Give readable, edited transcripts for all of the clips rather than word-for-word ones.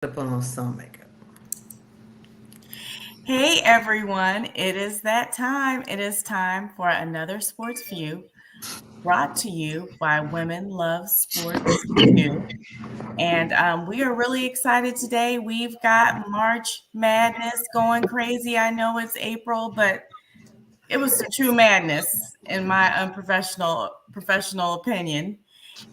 To put on some makeup. Hey everyone, it is that time. It is time for another Sports View brought to you by Women Love Sports Too. And we are really excited today. We've got March Madness going crazy. I know it's April, but it was some true madness in my unprofessional professional opinion.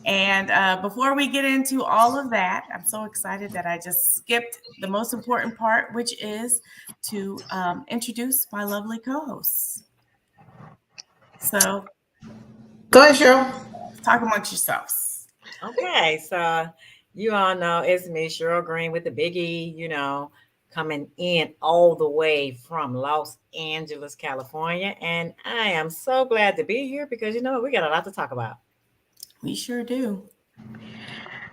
And before we get into all of that, I'm so excited that I just skipped the most important part, which is to introduce my lovely co hosts. So, Go ahead, Cheryl. talk amongst yourselves. Okay, so you all know it's me, Cheryl Green with the Big E, coming in all the way from Los Angeles, California. And I am so glad to be here because we got a lot to talk about. We sure do.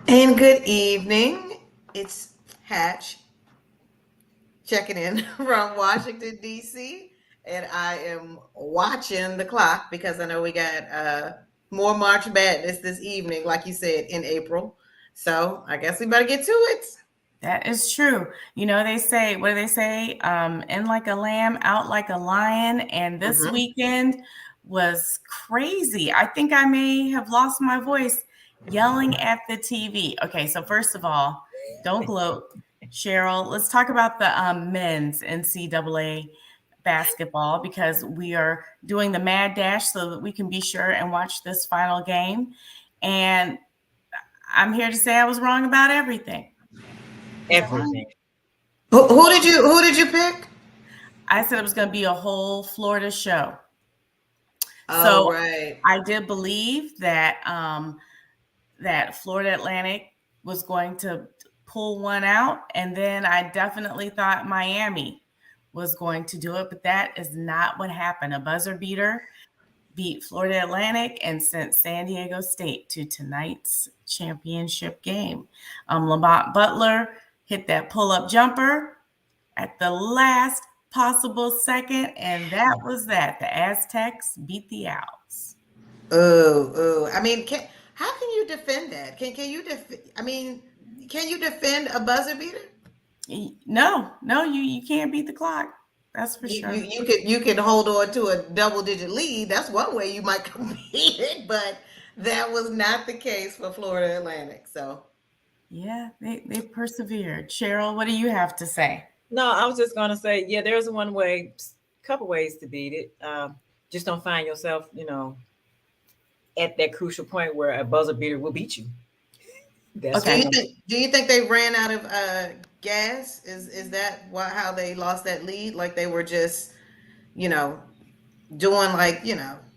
And good evening. It's Hatch checking in from Washington, D.C. And I am watching the clock because I know we got more March Madness this evening, like you said, in April. So I guess we better get to it. That is true. You know, they say, what do they say? In like a lamb, out like a lion. And this Mhm. weekend was crazy. I think I may have lost my voice yelling at the TV. Okay, so first of all, don't gloat, Cheryl. Let's talk about the men's NCAA basketball because we are doing the Mad Dash so that we can be sure and watch this final game. And I'm here to say I was wrong about everything. Was I wrong? Everything. Who did you pick? I said it was going to be a whole Florida show. Oh, So right. I did believe that that Florida Atlantic was going to pull one out, and then I definitely thought Miami was going to do it, but that is not what happened. A buzzer beater beat Florida Atlantic and sent San Diego State to tonight's championship game. Lamont Butler hit that pull-up jumper at the last possible second, and that was that. The Aztecs beat the Owls. Oh. I mean, how can you defend that? Can you I mean, can you defend a buzzer beater? No, you can't beat the clock. That's for You sure. you could hold on to a double digit lead. That's one way you might compete it, but that was not the case for Florida Atlantic. So Yeah, they persevered. Cheryl, what do you have to say? No, I was just going to say, yeah, there's one way, couple ways to beat it. Just don't find yourself, at that crucial point where a buzzer beater will beat you. That's do Okay. you one. think they ran out of gas? Is that how they lost that lead? Like they were just you know doing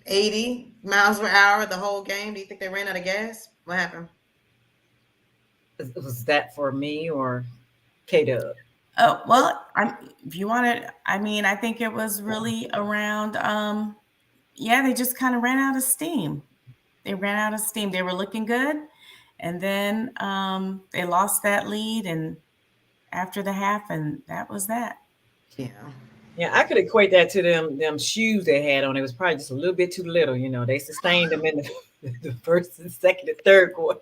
80 miles per hour the whole game? Do you think they ran out of gas? What happened? Was that for me or K Dub? Oh, well, if you want to, I mean, I think it was really around, yeah, they just kind of ran out of steam. They ran out of steam. They were looking good. And then they lost that lead and after the half, and that was that. Yeah. Yeah, I could equate that to them shoes they had on. It was probably just a little bit too little. They sustained them in the first and second and third quarter,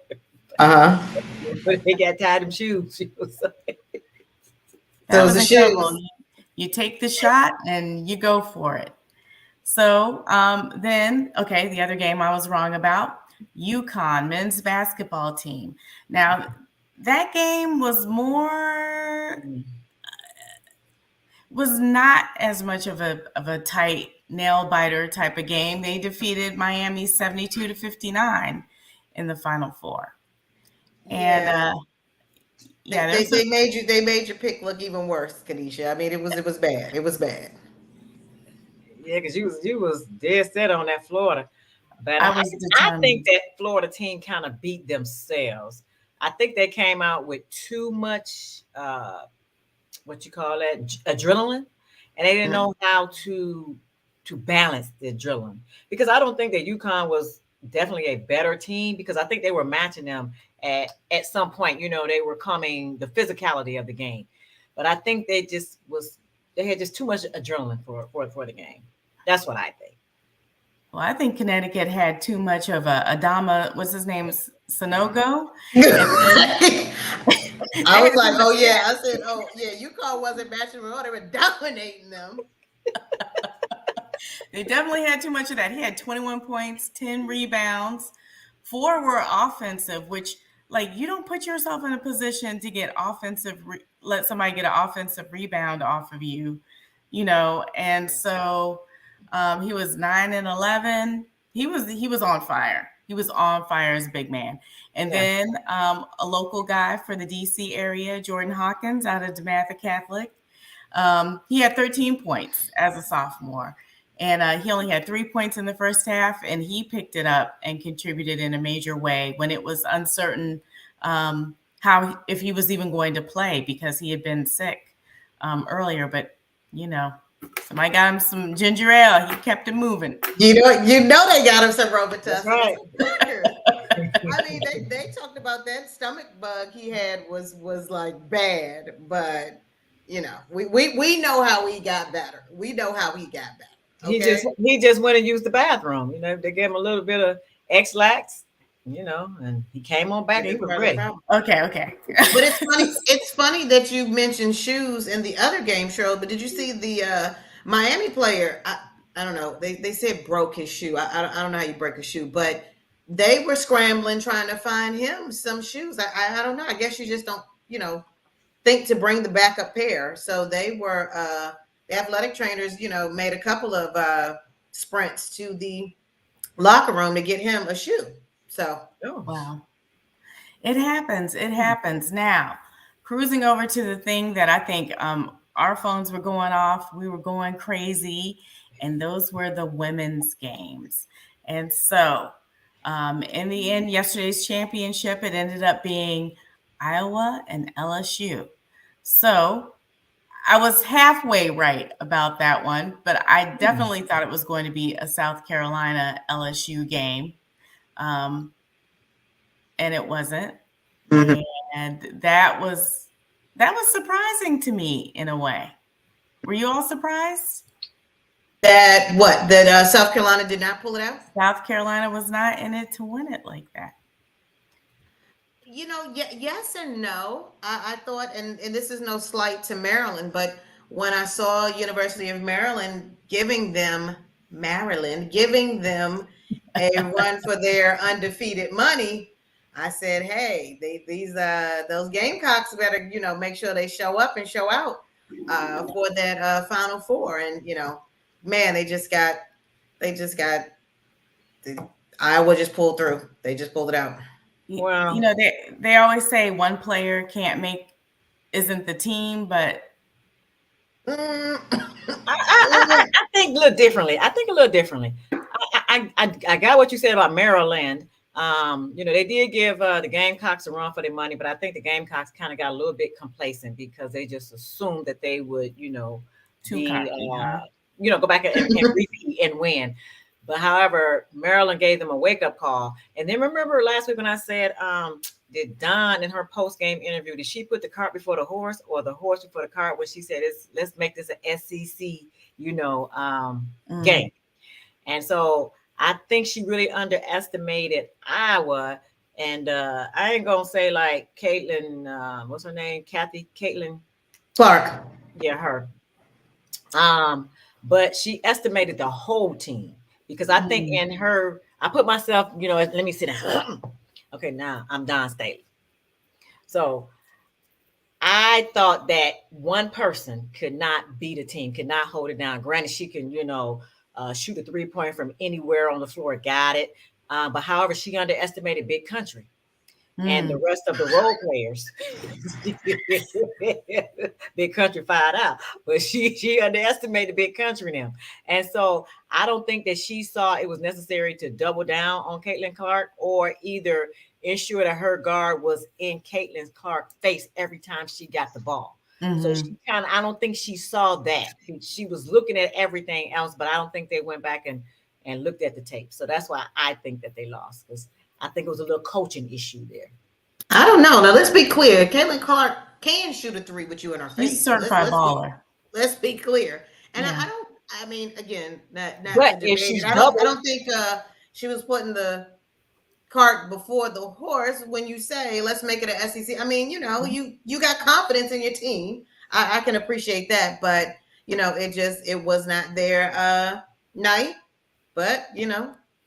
Uh-huh. but they got tired of them shoes. That So was the incredible. shoes. You take the shot and you go for it. So then, okay, the other game I was wrong about, UConn men's basketball team. Now, that game was not as much of a tight nail biter type of game. They defeated Miami 72-59 in the Final Four, and Yeah. yeah, They, there's they made your pick look even worse, Kanisha. I mean, it was bad. It was bad. Yeah, because you was dead set on that Florida, but I I was I think determined. that Florida team kind of beat themselves. I think they came out with too much what you call that adrenaline, and they didn't Mm. know how to balance the adrenaline because I don't think that UConn was definitely a better team because I think they were matching them at some point. They were coming the physicality of the game, but I think they had just too much adrenaline for the game. That's what I think. Well, I think Connecticut had too much of a Adama. What's his name? Sanogo, and then I They was had too like, much. oh yeah. I said, oh yeah, UConn wasn't matching them. They were dominating them. They definitely had too much of that. He had 21 points, 10 rebounds. 4 were offensive, which like you don't put yourself in a position to get let somebody get an offensive rebound off of you, And so he was 9 and 11. He was on fire. He was on fire as a big man. And Yeah. then a local guy for the DC area, Jordan Hawkins out of DeMatha Catholic. He had 13 points as a sophomore. And he only had 3 points in the first half, and he picked it up and contributed in a major way when it was uncertain if he was even going to play because he had been sick earlier. But somebody got him some ginger ale. He kept it moving. You know they got him some Robitussin. That's right. I mean, they talked about that stomach bug he had was like bad, but we know how he got better. We know how he got better. Okay? He just went and used the bathroom. They gave him a little bit of X-Lax, and he came on back and he was ready. Okay. But it's funny that you mentioned shoes in the other game, Cheryl. But did you see the Miami player? I don't know. They said broke his shoe. I don't know how you break a shoe, but they were scrambling trying to find him some shoes. I don't know. I guess you just don't think to bring the backup pair. So they were the athletic trainers, made a couple of sprints to the locker room to get him a shoe. So wow. It happens. It happens. Now, cruising over to the thing that I think our phones were going off. We were going crazy. And those were the women's games. And so in the end, yesterday's championship, it ended up being Iowa and LSU. So I was halfway right about that one, but I definitely thought it was going to be a South Carolina LSU game. And it wasn't. Mm-hmm. And that was surprising to me in a way. Were you all surprised? That South Carolina did not pull it out? South Carolina was not in it to win it like that. Yes and no. I thought, and this is no slight to Maryland, but when I saw University of Maryland giving them a run for their undefeated money, I said, hey, those Gamecocks better, make sure they show up and show out for that Final Four. And, man, Iowa just pulled through. They just pulled it out. Wow. They always say one player isn't the team, but I think a little differently. I got what you said about Maryland. They did give the Gamecocks a run for their money, but I think the Gamecocks kind of got a little bit complacent because they just assumed that they would, go back and repeat and win. But however, Maryland gave them a wake-up call. And then remember last week when I said, did Dawn in her post-game interview, did she put the cart before the horse or the horse before the cart when she said, let's make this an SEC, game. And so I think she really underestimated Iowa. And I ain't going to say like Caitlin, what's her name? Caitlin Clark. Yeah, her. But she estimated the whole team. Because I think I put myself, let me sit down. Okay, now I'm Dawn Staley. So I thought that one person could not beat a team, could not hold it down. Granted, she can, shoot a 3-point from anywhere on the floor, got it. But however, she underestimated Big Country. And the rest of the role players, Big Country fired out, but she underestimated Big Country now. And so I don't think that she saw it was necessary to double down on Caitlin Clark or either ensure that her guard was in Caitlin Clark's face every time she got the ball. Mm-hmm. So I don't think she saw that. She was looking at everything else, but I don't think they went back and looked at the tape. So that's why I think that they lost, because I think it was a little coaching issue there. I don't know. Now, let's be clear. Caitlin Clark can shoot a 3 with you in her face. She's a certified baller. Let's be clear. And yeah. Again, not but to if she's I don't think she was putting the cart before the horse when you say let's make it an SEC. I mean, you got confidence in your team. I can appreciate that, but it was not their night. But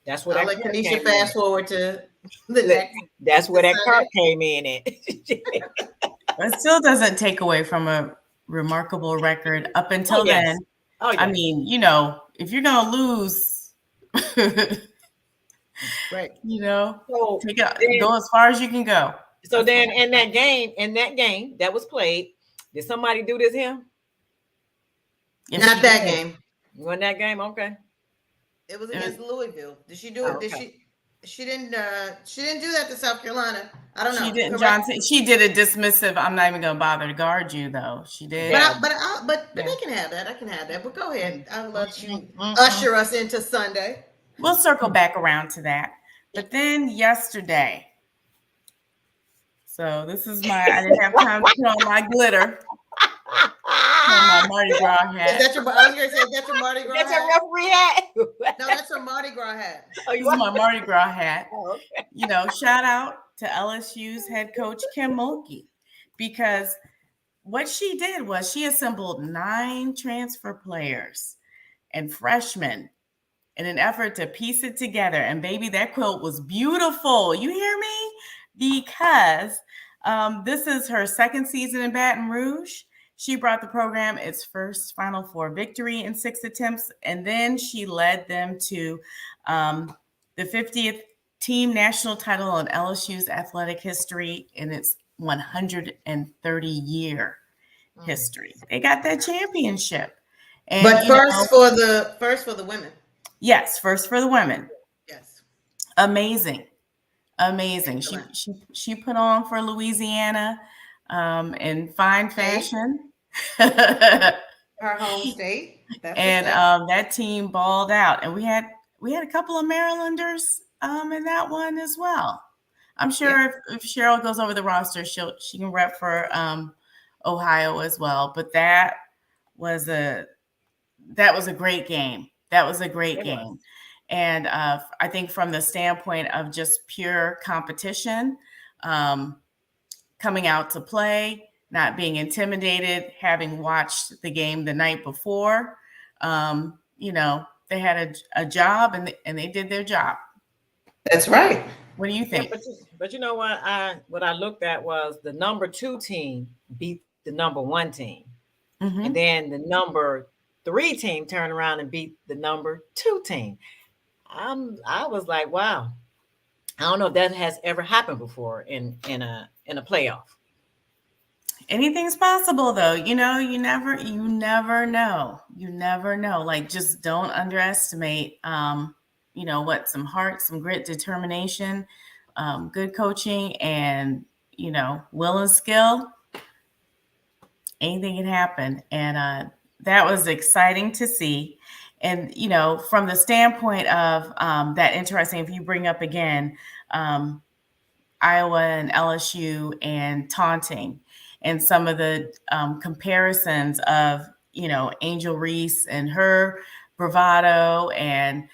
That's where I'll that let cart Kanisha came in. fast forward to the next. That's where that cart Sunday. came in at. It still doesn't take away from a remarkable record up until yes. then. Oh, I yes. mean, if you're gonna lose, Right. So take it, then, go as far as you can go. so then in that game that was played, did somebody do this here? Yes, Not she that did. game. Won that game? Okay. It was against Louisville. Did she do Oh, it? Did okay. She didn't. She didn't do that to South Carolina. I don't know. She didn't, Correct. John. She did a dismissive. I'm not even gonna bother to guard you, though. She did. Yeah. But Yeah. they can have that. I can have that. But go ahead. I'll let you Mm-mm. usher us into Sunday. We'll circle back around to that. But then yesterday, so this is I didn't have time to put on my glitter, on my Mardi Gras Is hat. that your? I was gonna say, is that your Mardi Gras That's a hat? referee hat. No, that's her Mardi Gras hat. Oh, This you is my Mardi Gras hat. Oh, okay. Shout out to LSU's head coach Kim Mulkey, because what she did was she assembled 9 transfer players and freshmen in an effort to piece it together. And baby, that quilt was beautiful. You hear me? Because this is her second season in Baton Rouge. She brought the program its first Final Four victory in 6 attempts, and then she led them to the 50th team national title in LSU's athletic history in its 130-year history. They got that championship. And, But first for the women. Yes, first for the women. Yes. Amazing. She put on for Louisiana in fine fashion. Her home state. And that team balled out. And we had a couple of Marylanders in that one as well. I'm sure if Cheryl goes over the roster, she can rep for Ohio as well. But that was a great game. That was a great game. And I think from the standpoint of just pure competition, coming out to play, not being intimidated, having watched the game the night before, they had a job and they did their job. That's right. What do you think? Yeah, but you know what? I looked at was the number 2 team beat the number 1 team. Mm-hmm. And then the number 3 team turned around and beat the number 2 team. I was like, wow. I don't know if that has ever happened before in a playoff. Anything's possible, though. You never know. You never know. Like, just don't underestimate some heart, some grit, determination, good coaching, and will and skill. Anything can happen. And that was exciting to see. And, from the standpoint of that interesting, if you bring up again, Iowa and LSU and taunting and some of the comparisons of, Angel Reese and her bravado and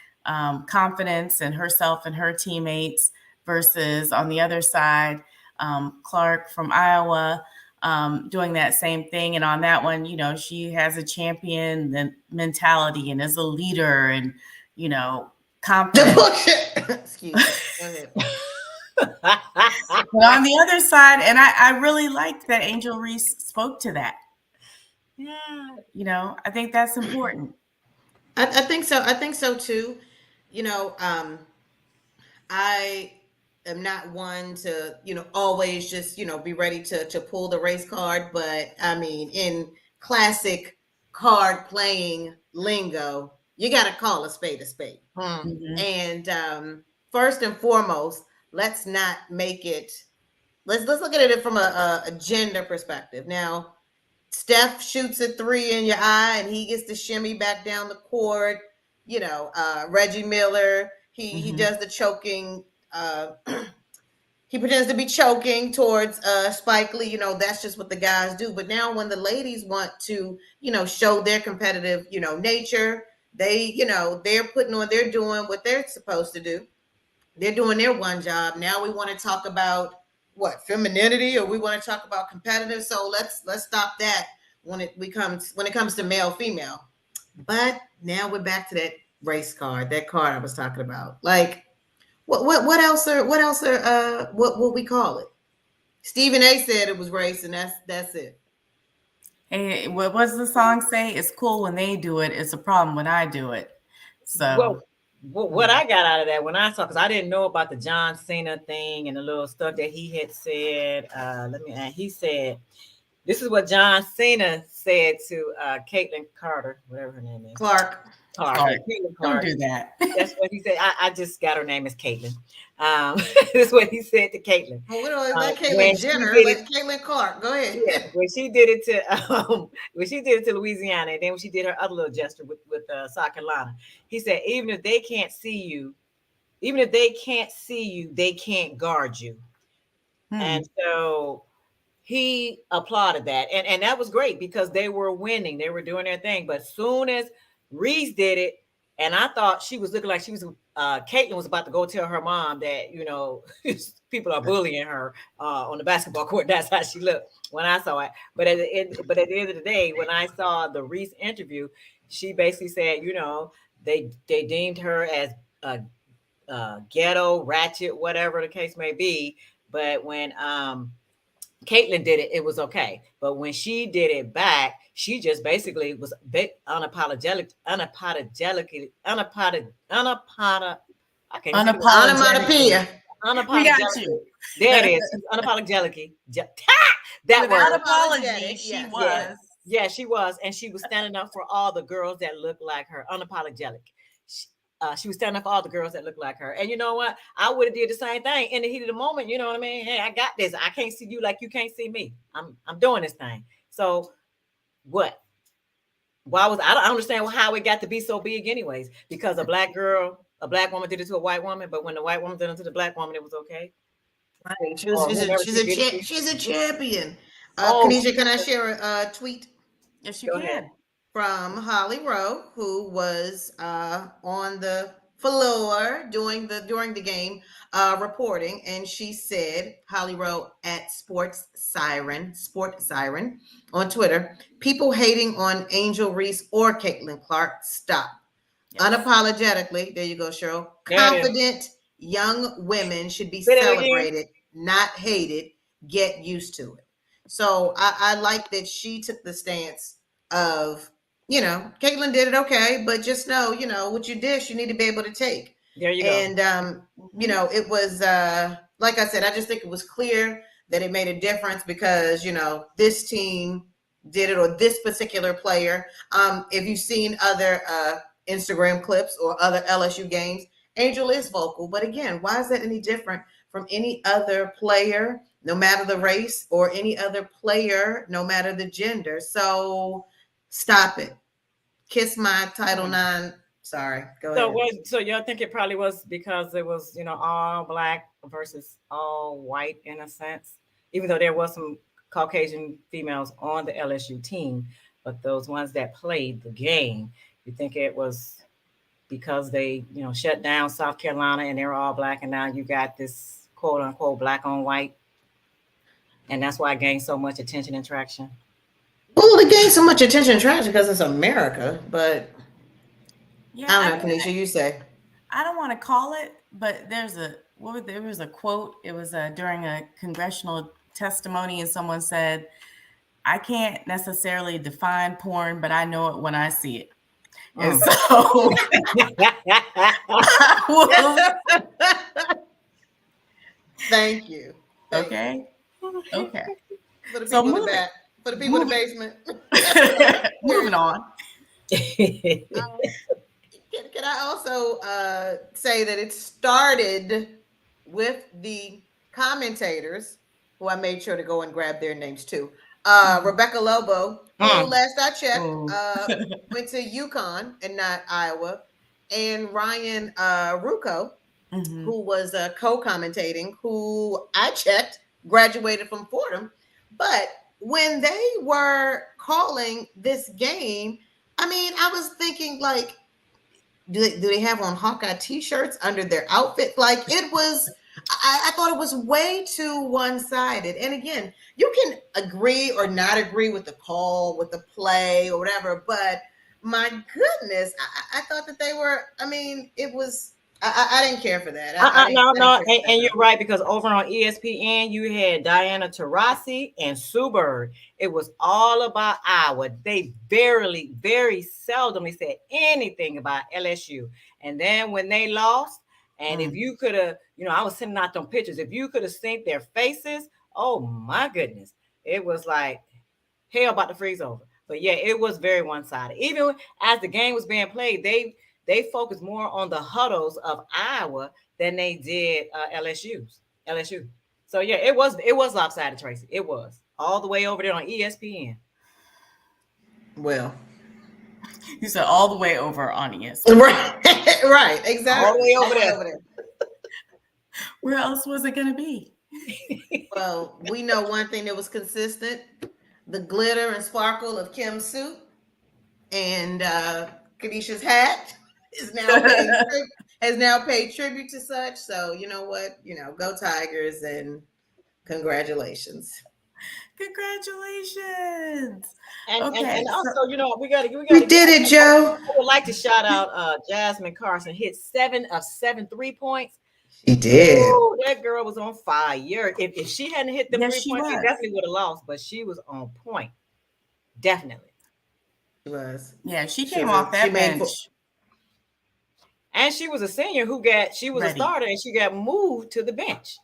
confidence in herself and her teammates versus on the other side, Clark from Iowa, doing that same thing. And on that one, she has a champion mentality and is a leader and, confident. Excuse me. Go ahead. But on the other side, and I really liked that Angel Reese spoke to that. Yeah. I think that's important. I think so. I think so too. I am not one to, always just, be ready to pull the race card. But I mean, in classic card playing lingo, you got to call a spade a spade. Mm-hmm. And first and foremost, let's not make it. Let's look at it from a gender perspective. Now, Steph shoots a 3 in your eye, and he gets to shimmy back down the court. Reggie Miller, he does the choking. He pretends to be choking towards Spike Lee. That's just what the guys do. But now, when the ladies want to, show their competitive, nature, they're putting on, they're doing what they're supposed to do. They're doing their one job. Now we want to talk about what, femininity, or we want to talk about competitive. So let's stop that when it comes to male female. But now we're back to that race card, that card I was talking about. Like what we call it? Stephen A said it was race, and that's it. Hey, what does the song say? It's cool when they do it. It's a problem when I do it. So, Well, what I got out of that when I saw, because I didn't know about the John Cena thing and the little stuff that he had said. He said, this is what John Cena said to Caitlin Carter, whatever her name is. Clark. Caitlin don't Carter. do that. That's what he said. I just got her name as Caitlin. That's what he said to Caitlin. Well, we don't let When Caitlyn she Jenner. did Let it, Caitlin Clark. Go ahead. yeah, when she did it to Louisiana, and then when she did her other little gesture with South Carolina, he said, even if they can't see you, they can't guard you. And so he applauded that, and that was great because they were winning, they were doing their thing. But soon as Reese did it, and I thought she was looking like she was Caitlin was about to go tell her mom that people are bullying her on the basketball court. That's how she looked when I saw it. But at the end of the day, when I saw the Reese interview, she basically said, they deemed her as ghetto, ratchet, whatever the case may be. But when Caitlin did it, it was okay. But when she did it back, she just basically was unapologetically. I can't even Onomatopoeia. We got you. There it is. She's unapologetically. That Without word. apology, she Yes. was. Yeah, she was. And she was standing up for all the girls that look like her. Unapologetic. She was standing up for all the girls that look like her. And you know what? I would have did the same thing in the heat of the moment. You know what I mean? Hey, I got this. I can't see you like you can't see me. I'm doing this thing. So what? I don't understand how it got to be so big anyways. Because a black woman did it to a white woman, but when the white woman did it to the black woman, it was okay. Right. She's a champion. Oh, Kanisha, can I share a tweet Yes, you go can. ahead. from Holly Rowe, who was on the floor during the game reporting, and she said, Holly Rowe at Sport Siren on Twitter, people hating on Angel Reese or Caitlin Clark, stop. Yes. Unapologetically, there you go, Cheryl. Confident young women should be Say that again. celebrated, not hated. Get used to it. So I like that she took the stance of, Caitlin did it okay, but just know, what you dish, you need to be able to take. There you go. And it was like I said, I just think it was clear that it made a difference because, this team did it, or this particular player. If you've seen other Instagram clips or other LSU games, Angel is vocal. But again, why is that any different from any other player, no matter the race, or any other player, no matter the gender? So stop it. Kiss my Title IX. Sorry, go ahead. So y'all think it probably was because it was, all black versus all white in a sense, even though there was some Caucasian females on the LSU team, but those ones that played the game, you think it was because they, shut down South Carolina and they were all black, and now you got this quote unquote black on white, and that's why it gained so much attention and traction? Well, it gained so much attention and traction because it's America, but Yeah, I don't know, Kanisha, you say. I don't want to call it, but there was a quote. It was during a congressional testimony, and someone said, "I can't necessarily define porn, but I know it when I see it." And so, Thank you. Okay. For the So people in the back, for the people in the basement. Moving on. Can I also say that it started with the commentators, who I made sure to go and grab their names too. Rebecca Lobo, who last I checked, went to UConn and not Iowa, and Ryan Rucco, who was co-commentating, who I checked, graduated from Fordham. But when they were calling this game, I mean, I was thinking, like, do they have on Hawkeye t-shirts under their outfit? Like it was, I thought it was way too one-sided. And again, you can agree or not agree with the call, with the play or whatever, but my goodness, I thought that they were, I mean, it was, I didn't care for that. No, I didn't no, care for that and at you're all. right because over on ESPN you had Diana Taurasi and Sue Bird. It was all about Iowa. They very seldomly said anything about LSU. And then when they lost, and if you could have, I was sending out them pictures. If you could have seen their faces, oh my goodness, it was like hell about to freeze over. But yeah, it was very one-sided. Even as the game was being played, they focused more on the huddles of Iowa than they did LSU. So yeah, it was lopsided, Tracy. It was all the way over there on ESPN. Well, You said all the way over on ESPN. right, All the exactly. way All over the way there. over there. Where else was it going to be? Well, we know one thing that was consistent: the glitter and sparkle of Kim's suit and Kadisha's hat is now paying has now paid tribute to such. So you know what? Go Tigers and congratulations. Congratulations. And Okay, so also, we gotta You get. did it, Joe. I would like to shout out Jasmine Carson. Hit 7 of 7 3 points. She did. Ooh, that girl was on fire. If she hadn't hit them yes, three she points, they was. definitely would have lost. But she was on point, definitely. She was. Yeah, she She came was. off She that made. bench And she was a senior she was a ready. starter and she got moved to the bench.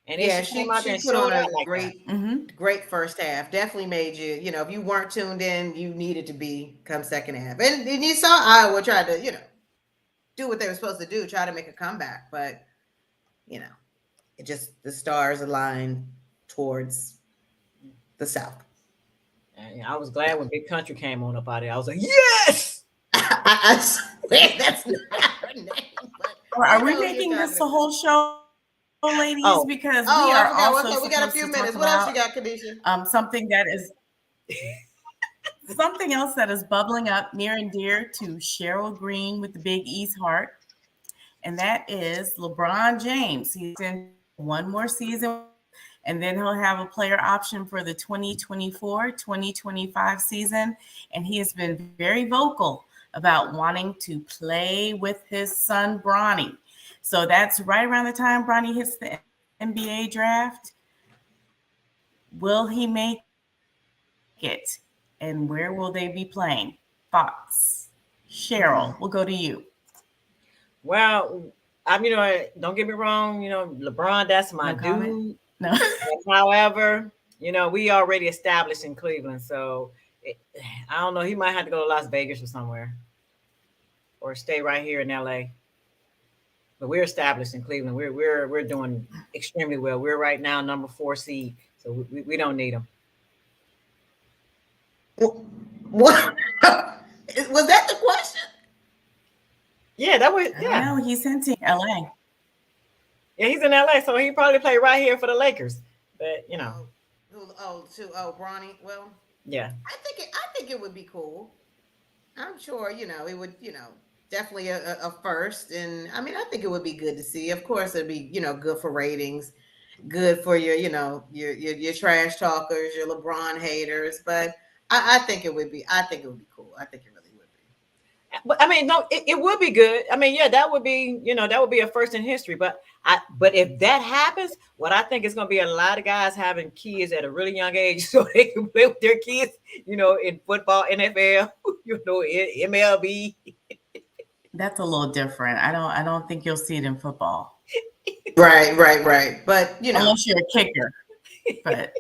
And then Yeah, she came out there she and put on showed a out like that. great first half. Definitely made you. If you weren't tuned in, you needed to be come second half. And you saw Iowa try to do what they were supposed to do, try to make a comeback, but you know it just the stars aligned towards the south. And I was glad when Big Country came on up out there. I was like, yes. I swear that's not her name, but Are I we know who you're making this talking the about. whole show, ladies? Oh, Because we Oh, I are forgot. also Okay, we got a supposed few to talk minutes. What else you about got, Kadisha? something that is something else that is bubbling up near and dear to Cheryl Green with the Big E's heart, and that is LeBron James. He's in one more season, and then he'll have a player option for the 2024-2025 season. And he has been very vocal about wanting to play with his son, Bronny. So that's right around the time Bronny hits the NBA draft. Will he make it? And where will they be playing? Thoughts? Cheryl, we'll go to you. well, don't get me wrong. LeBron, that's my No comment? dude. No. However, we already established in Cleveland, so I don't know. He might have to go to Las Vegas or somewhere, or stay right here in LA. But we're established in Cleveland. We're doing extremely well. We're right now number 4 seed, so we don't need him. What was that the question? Yeah, that was I don't know. He's hinting LA. Yeah, he's in LA, so he probably play right here for the Lakers. But Bronny. Well, yeah, I think it would be cool. I'm sure it would definitely a first, and I mean I think it would be good to see. Of course, it'd be good for ratings, good for your trash talkers, your LeBron haters. But I think it would be. I think it would be cool. I think it really would be. but I mean, no, it would be good. I mean, yeah, that would be a first in history. But if that happens, what I think is going to be a lot of guys having kids at a really young age, so they can play with their kids, in football, NFL, MLB. That's a little different. I don't think you'll see it in football. Right. But Unless you're a kicker. But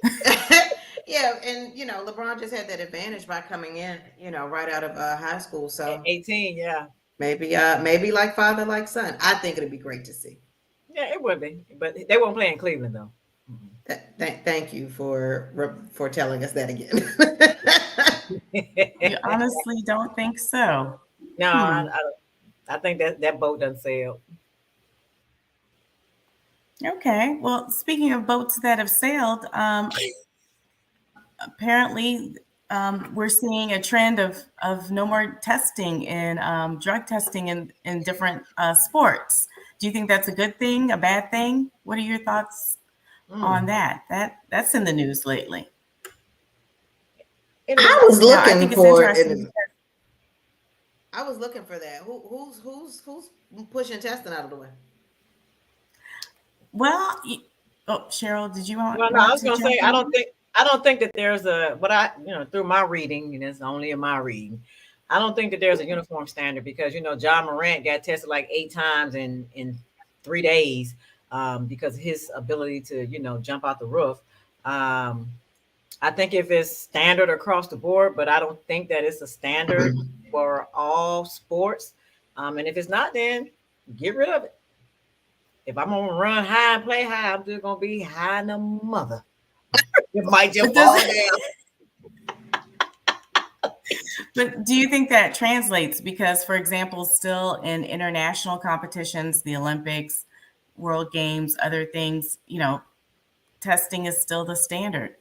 yeah, and LeBron just had that advantage by coming in, right out of high school. At So 18, yeah. maybe like father, like son. I think it'd be great to see. Yeah, it would be. But they won't play in Cleveland, though. Thank you for telling us that again. you honestly don't think so? No, I think that boat doesn't sail. Okay. Well, speaking of boats that have sailed, apparently we're seeing a trend of no more testing and drug testing in different sports. Do you think that's a good thing, a bad thing? What are your thoughts on that? That's in the news lately. It is. I was Now, I looking think it's for it. interesting. I was looking for that. Who's pushing testing out of the way? Well, oh, Cheryl, did you Well, no, I want was to gonna jump say in? I don't think that there's a what I through my reading, and it's only in my reading. I don't think that there's a uniform standard because John Morant got tested like 8 times in 3 days because of his ability to jump out the roof. Um, I think if it's standard across the board, but I don't think that it's a standard for all sports. And if it's not, then get rid of it. If I'm gonna run high and play high, I'm just gonna be high in the mother. It might just But does fall down. But do you think that translates? Because, for example, still in international competitions, the Olympics, World Games, other things, testing is still the standard.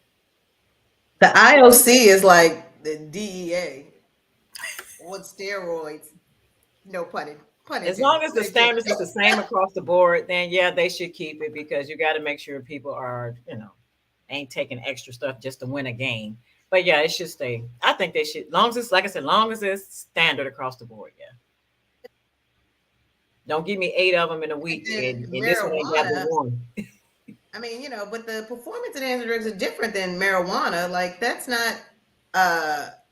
The IOC is like the DEA on steroids. No pun As intended. long as the They just standards is the same across the board, then yeah, they should keep it because you got to make sure people are, ain't taking extra stuff just to win a game. But yeah, it should stay. I think they should, long as it's like I said, long as it's standard across the board. Yeah. Don't give me 8 of them in a week, then and this one ain't got but marijuana. one. I mean, but the performance enhancing drugs are different than marijuana. Like that's not,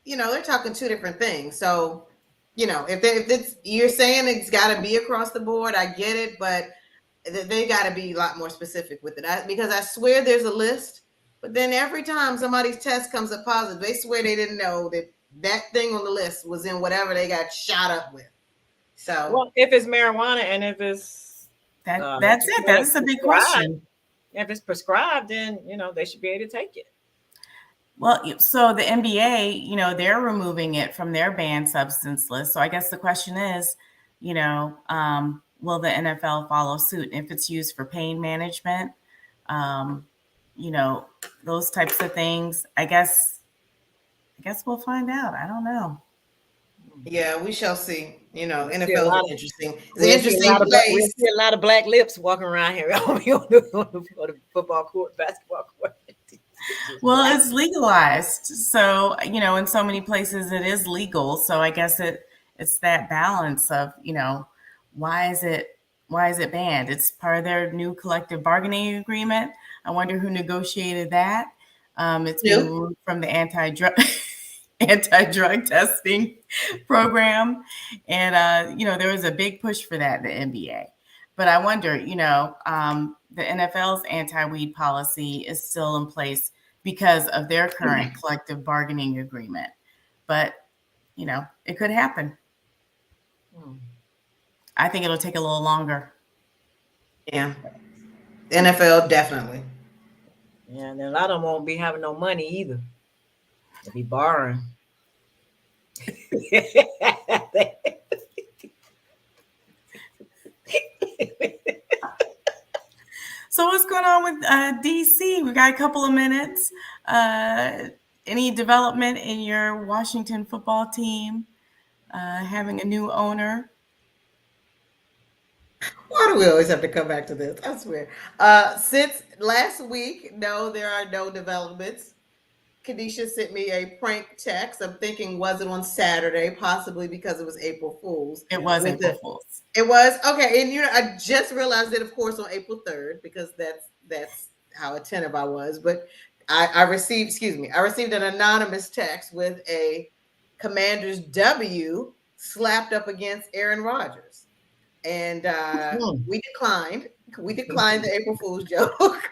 they're talking two different things. So, if it's you're saying it's got to be across the board, I get it, but they got to be a lot more specific with it. Because I swear there's a list, but then every time somebody's test comes up positive, they swear they didn't know that thing on the list was in whatever they got shot up with. So, well, if it's marijuana and if it's that's it. That's a big question. if it's prescribed, then they should be able to take it. Well, so the NBA, they're removing it from their banned substance list. So I guess the question is, will the NFL follow suit if it's used for pain management? Those types of things. I guess we'll find out. I don't know. Yeah, we shall see. NFL is interesting. It's an We'll interesting place. We'll see a lot of black lips walking around here on the football court, basketball court. Well, it's legalized. So, in so many places it is legal. So I guess it's that balance of, why is it banned? It's part of their new collective bargaining agreement. I wonder who negotiated that. It's being removed from the anti-drug testing program. And, there was a big push for that in the NBA. But I wonder, the NFL's anti-weed policy is still in place because of their current collective bargaining agreement. But, it could happen. I think it'll take a little longer. Yeah. NFL, definitely. Yeah, and a lot of them won't be having no money either. They'll be borrowing. So what's going on with DC? We got a couple of minutes. Any development in your Washington football team having a new owner? Why do we always have to come back to this? I swear. Since last week, no, there are no developments. Kadisha sent me a prank text. I'm thinking, was it on Saturday? Possibly because it was April Fool's. It was April Fool's. It was okay, and I just realized it, of course, on April 3rd because that's how attentive I was. But I received an anonymous text with a Commander's W slapped up against Aaron Rodgers, and we declined. We declined the April Fool's joke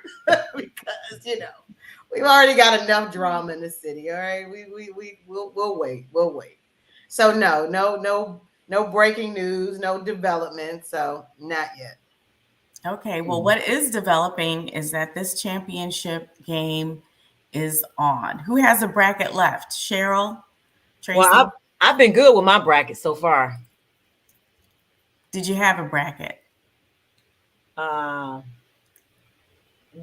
because we've already got enough drama in the city. All right, we'll wait. We'll wait. So no breaking news, no development. So not yet. Okay. Well, what is developing is that this championship game is on. Who has a bracket left? Cheryl? Tracy? Well, I've been good with my bracket so far. Did you have a bracket?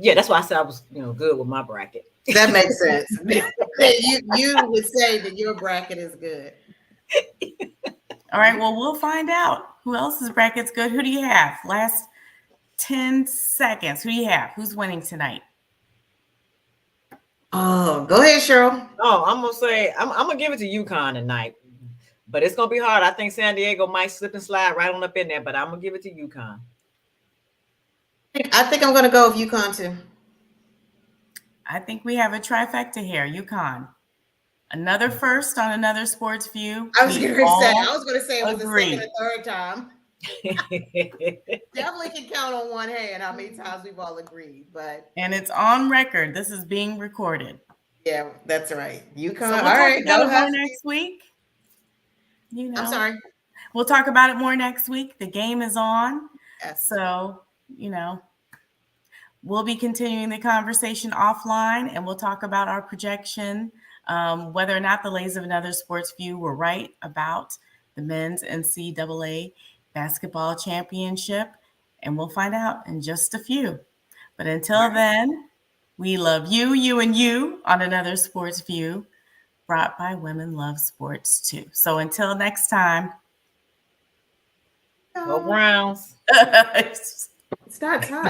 Yeah, that's why I said I was, good with my bracket. That makes sense. you would say that your bracket is good. All right, well, we'll find out who else's bracket's good. Who do you have? Last 10 seconds. Who do you have? Who's winning tonight? Oh, go ahead, Cheryl. Oh, I'm gonna say I'm gonna give it to UConn tonight, but it's gonna be hard. I think San Diego might slip and slide right on up in there, but I'm gonna give it to UConn. I think I'm going to go with UConn too. I think we have a trifecta here. UConn. Another first on Another Sports View. I was going to say it was the agree. second or third time. Definitely can count on one hand how many times we've all agreed, but And it's on record. This is being recorded. yeah, that's right. UConn. So we'll all talk right, about go it more Huskies. next week. You know, I'm sorry. we'll talk about it more next week. The game is on. Yes. So, we'll be continuing the conversation offline, and we'll talk about our projection, whether or not the ladies of Another Sports View were right about the men's NCAA basketball championship, and we'll find out in just a few. But until then, we love you, you, and you on Another Sports View, brought by Women Love Sports Too. So until next time. Go Browns. It's not time.